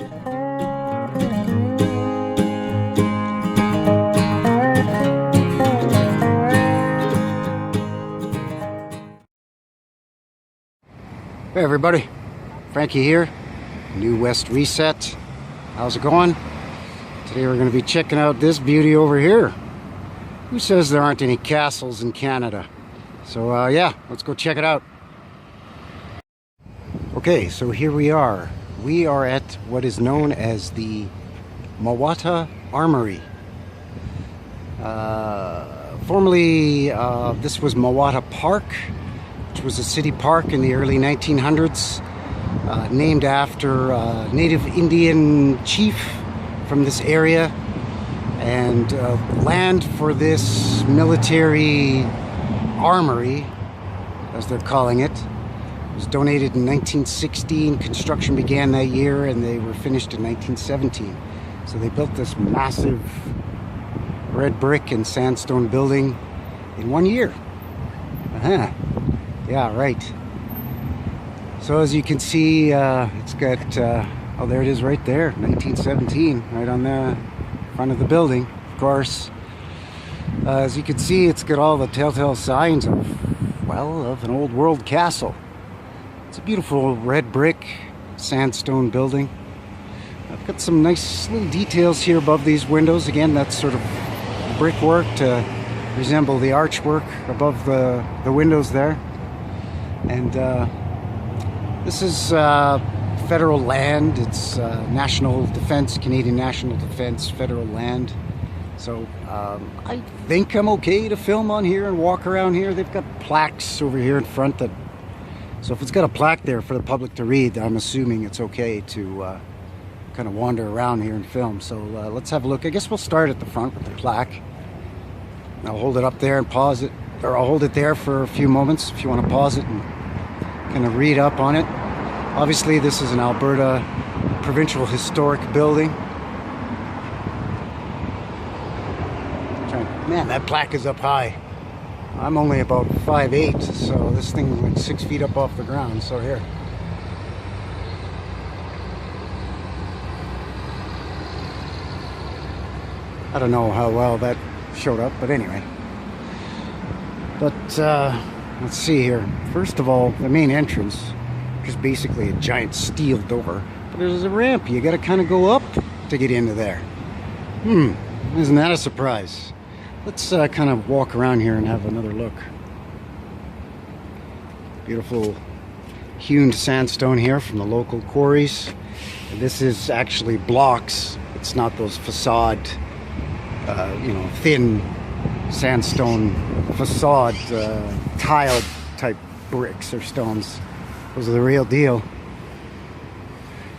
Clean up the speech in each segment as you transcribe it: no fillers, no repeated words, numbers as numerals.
Hey everybody, Frankie here, New West Reset. How's it going? Today we're going to be checking out this beauty over here. Who says there aren't any castles in Canada? So yeah, let's go check it out. Okay, so here we are. We are at what is known as the Mewata Armoury. Formerly, this was Mewata Park, which was a city park in the early 1900s, named after a native Indian chief from this area. And land for this military armory, as they're calling it, was donated in 1916. Construction began that year and they were finished in 1917. So they built this massive red brick and sandstone building in 1 year. Yeah, right. So as you can see, it's got, oh, there it is right there, 1917, right on the front of the building, of course. As you can see, it's got all the telltale signs of, well, of an old world castle. It's a beautiful red brick sandstone building. I've got some nice little details here above these windows. Again, that's sort of brickwork to resemble the archwork above the windows there. And this is federal land. It's national defense, Canadian national defense, federal land. So I think I'm okay to film on here and walk around here. They've got plaques over here in front that, so if it's got a plaque there for the public to read, I'm assuming it's okay to kind of wander around here and film. So let's have a look. I guess we'll start at the front with the plaque. I'll hold it up there and pause it, or I'll hold it there for a few moments if you want to pause it and kind of read up on it. Obviously, this is an Alberta provincial historic building. Man, that plaque is up high. I'm only about 5'8", so this thing is like 6 feet up off the ground. So here. I don't know how well that showed up, but anyway. But let's see here. First of all, the main entrance, just basically a giant steel door, but there's a ramp. You got to kind of go up to get into there. Isn't that a surprise? Let's kind of walk around here and have another look. Beautiful hewn sandstone here from the local quarries. And this is actually blocks. It's not those facade, thin sandstone facade tile type bricks or stones. Those are the real deal.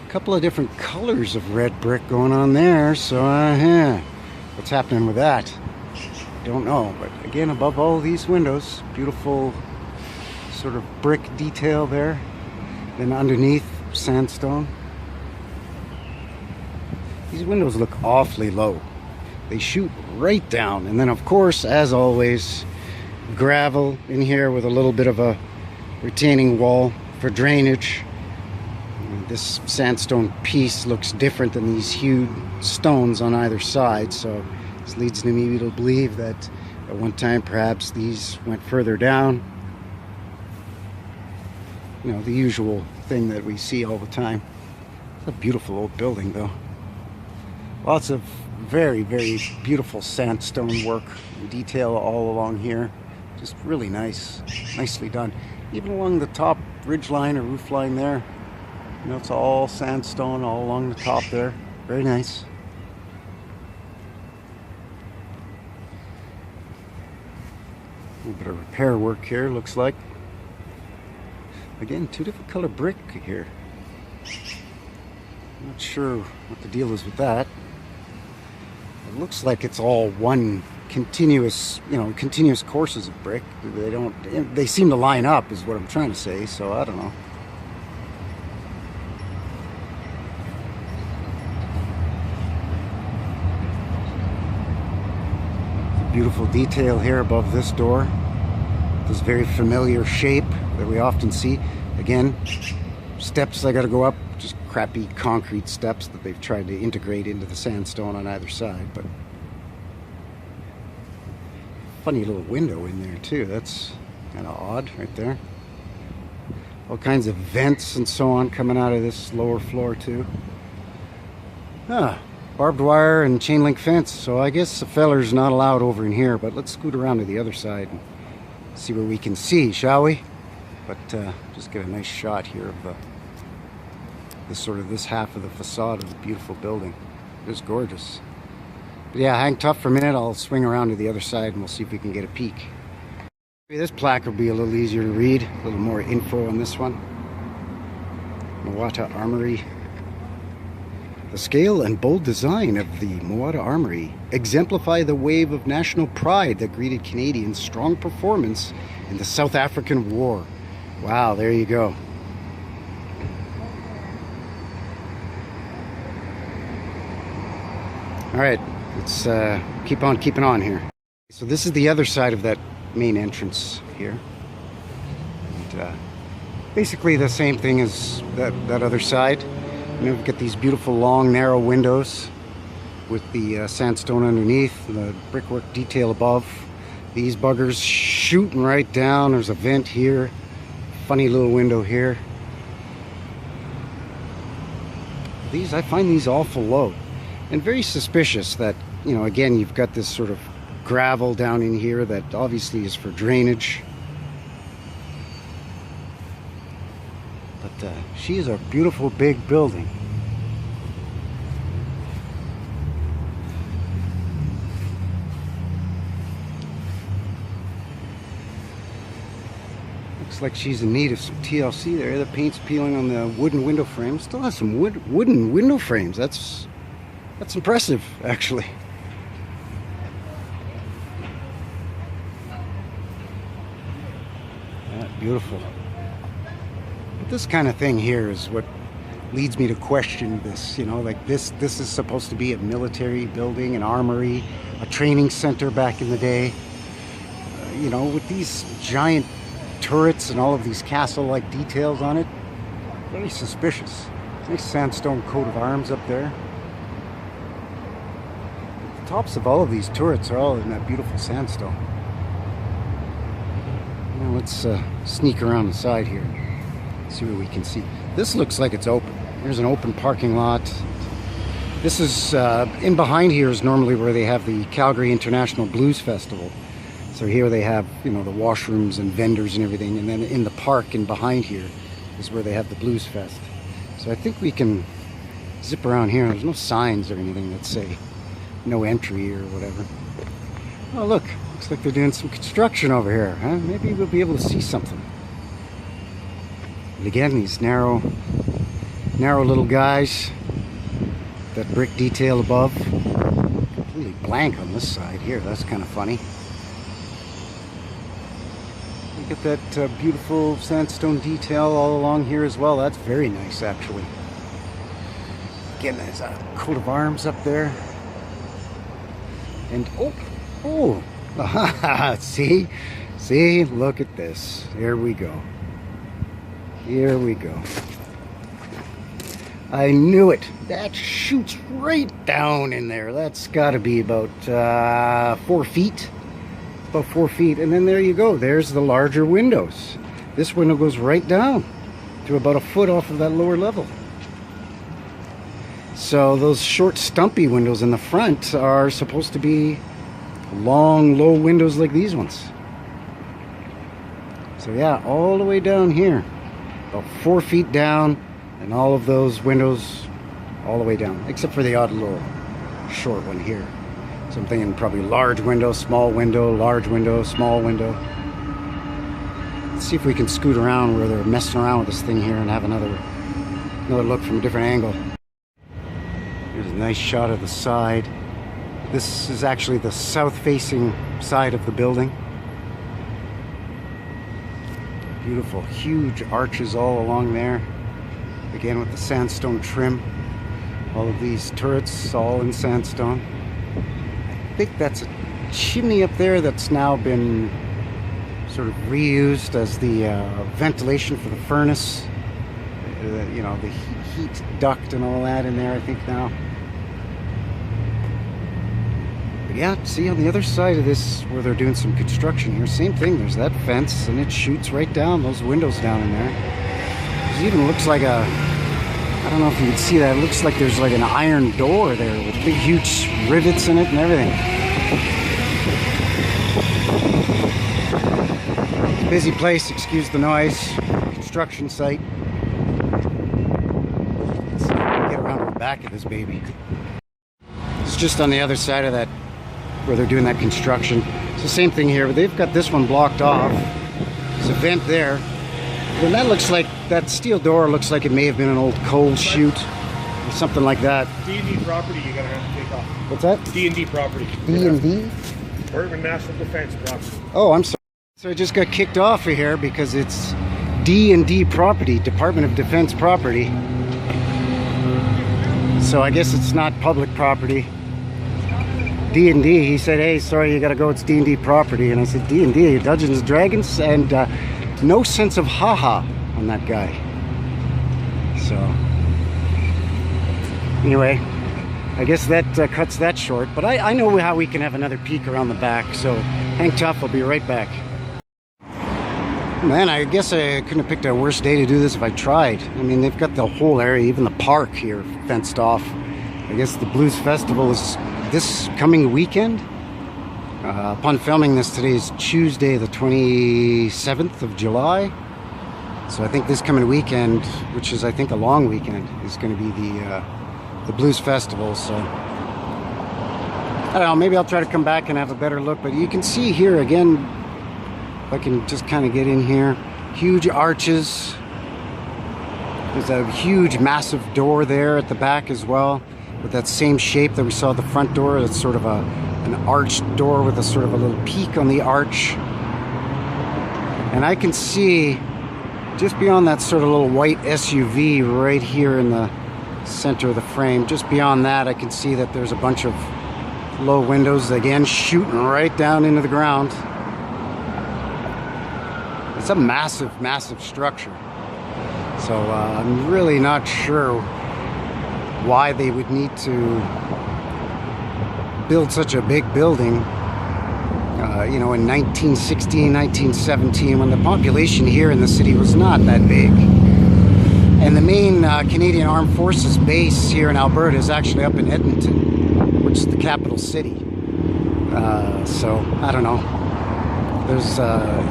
A couple of different colors of red brick going on there. So what's happening with that? Don't know, but again, above all these windows, beautiful sort of brick detail there. Then underneath, sandstone. These windows look awfully low. They shoot right down, and then of course, as always, gravel in here with a little bit of a retaining wall for drainage. This sandstone piece looks different than these huge stones on either side, so this leads me to believe that at one time perhaps these went further down. You know, the usual thing that we see all the time. It's a beautiful old building though. Lots of very, very beautiful sandstone work and detail all along here. Just really nice, nicely done. Even along the top ridge line or roof line there. You know, it's all sandstone all along the top there. Very nice. A little bit of repair work here, looks like. Again, two different color brick here. I'm not sure what the deal is with that. It looks like it's all one continuous, continuous courses of brick. They seem to line up is what I'm trying to say, so I don't know. Beautiful detail here above this door. This very familiar shape that we often see. Again, steps I gotta go up, just crappy concrete steps that they've tried to integrate into the sandstone on either side. But funny little window in there too. That's kind of odd right there. All kinds of vents and so on coming out of this lower floor too. Barbed wire and chain link fence. So I guess the feller's not allowed over in here, but let's scoot around to the other side and see what we can see, shall we? But just get a nice shot here of this half of the facade of the beautiful building. It's gorgeous. But yeah, hang tough for a minute. I'll swing around to the other side and we'll see if we can get a peek. Maybe this plaque will be a little easier to read. A little more info on this one. Mewata Armoury. The scale and bold design of the Mewata Armoury exemplify the wave of national pride that greeted Canadians' strong performance in the South African War. Wow, there you go. All right, let's keep on keeping on here. So this is the other side of that main entrance here. And, basically the same thing as that other side. You know, we've got these beautiful long narrow windows with the sandstone underneath, the brickwork detail above. These buggers shooting right down. There's a vent here, funny little window here. I find these awful low and very suspicious that, you know, again, you've got this sort of gravel down in here that obviously is for drainage. But she's a beautiful big building. Looks like she's in need of some TLC there. The paint's peeling on the wooden window frame. Still has some wooden window frames. That's impressive, actually. Beautiful. But this kind of thing here is what leads me to question this. You know, like this is supposed to be a military building, an armory, a training center back in the day. You know, with these giant turrets and all of these castle-like details on it, very suspicious. Nice sandstone coat of arms up there. The tops of all of these turrets are all in that beautiful sandstone. Now let's sneak around the side here, see what we can see. This looks like it's open. There's an open parking lot. This is in behind here is normally where they have the Calgary International Blues Festival. So here they have, you know, the washrooms and vendors and everything, and then in the park and behind here is where they have the Blues Fest. So I think we can zip around here. There's no signs or anything that say no entry or whatever. Oh look, looks like they're doing some construction over here, huh? Maybe we'll be able to see something. And again, these narrow little guys. That brick detail above. Completely blank on this side here. That's kind of funny. Look at that beautiful sandstone detail all along here as well. That's very nice, actually. Again, there's a coat of arms up there. And oh, see, look at this. Here we go. Here we go. I knew it. That shoots right down in there. That's got to be about 4 feet. About 4 feet. And then there you go. There's the larger windows. This window goes right down to about a foot off of that lower level. So those short stumpy windows in the front are supposed to be long, low windows like these ones. So yeah, all the way down here. About 4 feet down. And all of those windows all the way down, except for the odd little short one here. So I'm thinking probably large window, small window, large window, small window. Let's see if we can scoot around where they're messing around with this thing here and have another look from a different angle. Here's a nice shot of the side. This is actually the south-facing side of the building. Beautiful, huge arches all along there. Again with the sandstone trim. All of these turrets all in sandstone. I think that's a chimney up there that's now been sort of reused as the ventilation for the furnace. You know, the heat duct and all that in there, I think now. But yeah, see on the other side of this, where they're doing some construction here, same thing. There's that fence, and it shoots right down those windows down in there. It even looks like a, I don't know if you can see that. It looks like there's like an iron door there with big, huge rivets in it and everything. It's a busy place, excuse the noise. Construction site. Let's see if we can get around to the back of this baby. It's just on the other side of that, where they're doing that construction. It's the same thing here, but they've got this one blocked off. There's a vent there. And that looks like, that steel door looks like it may have been an old coal chute or something like that. D&D property you're going to have to take off. What's that? D&D property. D&D? Department of National Defense property. Oh, I'm sorry. So I just got kicked off of here because it's D&D property, Department of Defense property. So I guess it's not public property. D&D, he said, hey, sorry, you gotta go, it's D&D property. And I said, D&D, Dungeons and Dragons? And no sense of haha on that guy. So, anyway, I guess that cuts that short. But I know how we can have another peek around the back. So, hang tough, I'll be right back. Man, I guess I couldn't have picked a worse day to do this if I tried. I mean, they've got the whole area, even the park here, fenced off. I guess the Blues Festival is this coming weekend. Upon filming this, today is Tuesday, the 27th of July. So I think this coming weekend, which is I think a long weekend, is going to be the Blues Festival. So I don't know, maybe I'll try to come back and have a better look. But you can see here again, if I can just kind of get in here, huge arches. There's a huge, massive door there at the back as well, with that same shape that we saw at the front door. It's sort of an arched door with a sort of a little peak on the arch. And I can see just beyond that sort of little white SUV right here in the center of the frame, just beyond that I can see that there's a bunch of low windows, again shooting right down into the ground. It's a massive, massive structure. So I'm really not sure why they would need to build such a big building, you know, in 1916, 1917, when the population here in the city was not that big. And the main Canadian Armed Forces base here in Alberta is actually up in Edmonton, which is the capital city. So, I don't know. There's,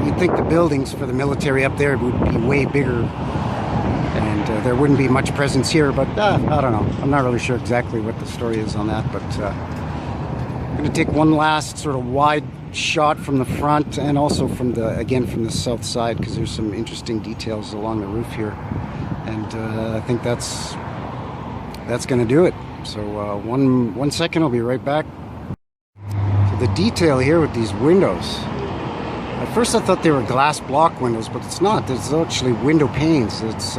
you'd think the buildings for the military up there would be way bigger, and there wouldn't be much presence here, but I don't know. I'm not really sure exactly what the story is on that, but I'm going to take one last sort of wide shot from the front and also from the, again, from the south side, because there's some interesting details along the roof here, and I think that's going to do it. So one second, I'll be right back. So the detail here with these windows. At first I thought they were glass block windows, but it's not. There's actually window panes. It's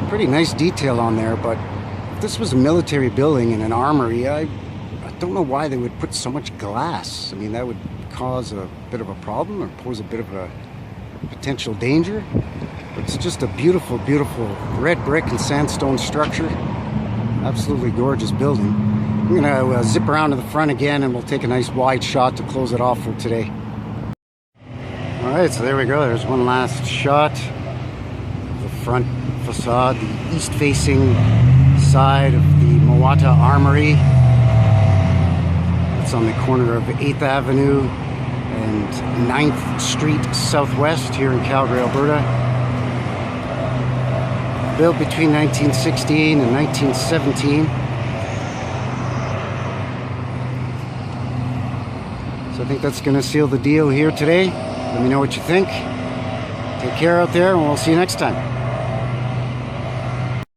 pretty nice detail on there, but if this was a military building and an armory, I don't know why they would put so much glass. I mean, that would cause a bit of a problem or pose a bit of a potential danger. But it's just a beautiful, beautiful red brick and sandstone structure. Absolutely gorgeous building. I'm gonna zip around to the front again and we'll take a nice wide shot to close it off for today. Alright, so there we go. There's one last shot of the front facade, the east-facing side of the Mewata Armoury. It's on the corner of 8th Avenue and 9th Street Southwest here in Calgary, Alberta. Built between 1916 and 1917. So I think that's going to seal the deal here today. Let me know what you think. Take care out there, and we'll see you next time.